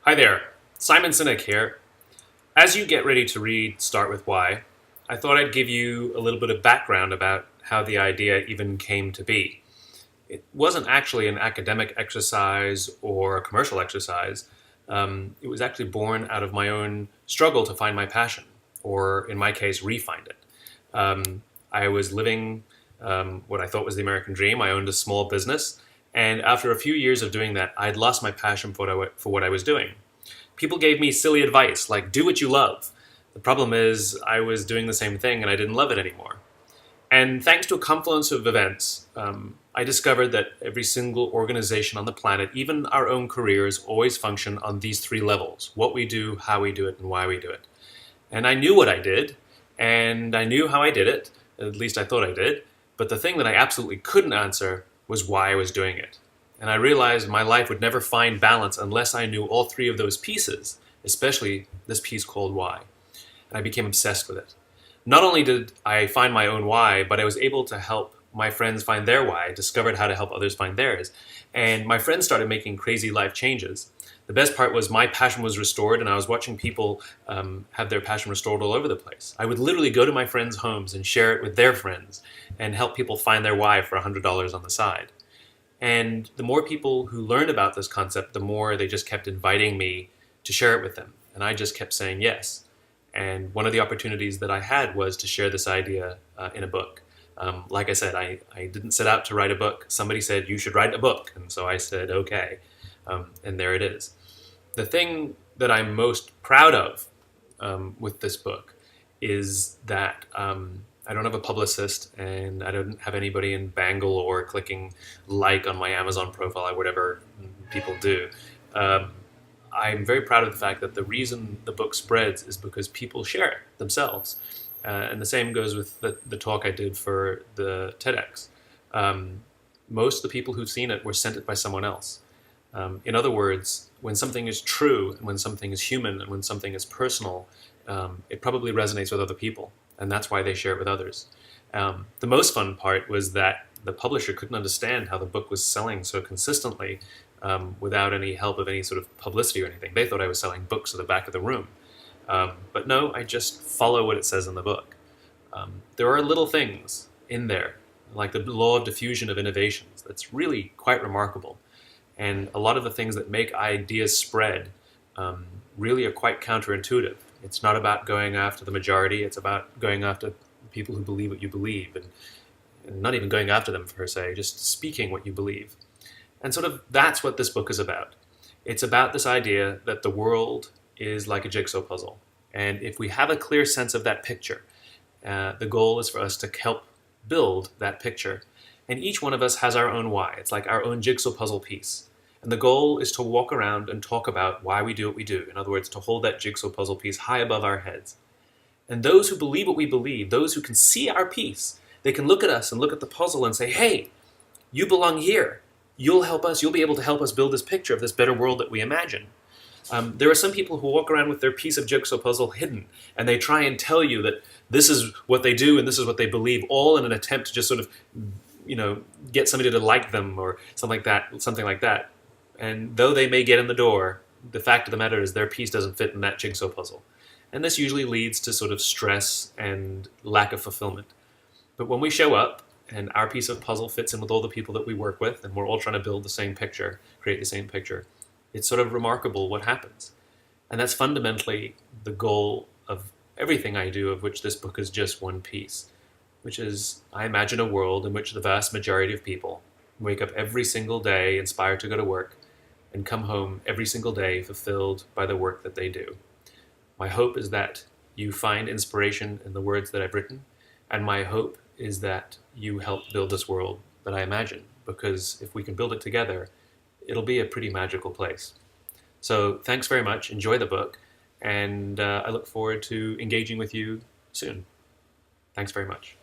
Hi there, Simon Sinek here. As you get ready to read Start With Why, I thought I'd give you a little bit of background about how the idea even came to be. It wasn't actually an academic exercise or a commercial exercise. It was actually born out of my own struggle to find my passion, or in my case, re-find it. I was living what I thought was the American dream. I owned a small business, and after a few years of doing that, I'd lost my passion for what I was doing. People gave me silly advice like, do what you love. The problem is, I was doing the same thing and I didn't love it anymore. And thanks to a confluence of events, I discovered that every single organization on the planet, even our own careers, always function on these three levels: what we do, how we do it, and why we do it. And I knew what I did, and I knew how I did it, at least I thought I did, but the thing that I absolutely couldn't answer was why I was doing it. And I realized my life would never find balance unless I knew all three of those pieces, especially this piece called why. And I became obsessed with it. Not only did I find my own why, but I was able to help my friends find their why. I discovered how to help others find theirs. And my friends started making crazy life changes. The best part was my passion was restored, and I was watching people have their passion restored all over the place. I would literally go to my friends' homes and share it with their friends and help people find their why for $100 on the side. And the more people who learned about this concept, the more they just kept inviting me to share it with them. And I just kept saying yes. And one of the opportunities that I had was to share this idea in a book. Like I said, I didn't set out to write a book. Somebody said, you should write a book. And so I said, okay. And there it is. The thing that I'm most proud of with this book is that I don't have a publicist, and I don't have anybody in Bangalore clicking like on my Amazon profile or whatever people do. I'm very proud of the fact that the reason the book spreads is because people share it themselves. And the same goes with the talk I did for the TEDx. Most of the people who've seen it were sent it by someone else. In other words, when something is true, and when something is human, and when something is personal, it probably resonates with other people, and that's why they share it with others. The most fun part was that the publisher couldn't understand how the book was selling so consistently without any help of any sort of publicity or anything. They thought I was selling books at the back of the room. But no, I just follow what it says in the book. There are little things in there, like the law of diffusion of innovations, that's really quite remarkable. And a lot of the things that make ideas spread really are quite counterintuitive. It's not about going after the majority, it's about going after people who believe what you believe, and not even going after them per se, just speaking what you believe. And sort of that's what this book is about. It's about this idea that the world is like a jigsaw puzzle. And if we have a clear sense of that picture, the goal is for us to help build that picture. And each one of us has our own why. It's like our own jigsaw puzzle piece. And the goal is to walk around and talk about why we do what we do. In other words, to hold that jigsaw puzzle piece high above our heads. And those who believe what we believe, those who can see our piece, they can look at us and look at the puzzle and say, hey, you belong here. You'll help us. You'll be able to help us build this picture of this better world that we imagine. There are some people who walk around with their piece of jigsaw puzzle hidden, and they try and tell you that this is what they do and this is what they believe, all in an attempt to just sort of, get somebody to like them or something like that. And though they may get in the door, the fact of the matter is their piece doesn't fit in that jigsaw puzzle. And this usually leads to sort of stress and lack of fulfillment. But when we show up and our piece of puzzle fits in with all the people that we work with, and we're all trying to build the same picture, create the same picture, it's sort of remarkable what happens. And that's fundamentally the goal of everything I do, of which this book is just one piece, which is I imagine a world in which the vast majority of people wake up every single day inspired to go to work and come home every single day fulfilled by the work that they do. My hope is that you find inspiration in the words that I've written, and my hope is that you help build this world that I imagine, because if we can build it together, it'll be a pretty magical place. So thanks very much, enjoy the book, and I look forward to engaging with you soon. Thanks very much.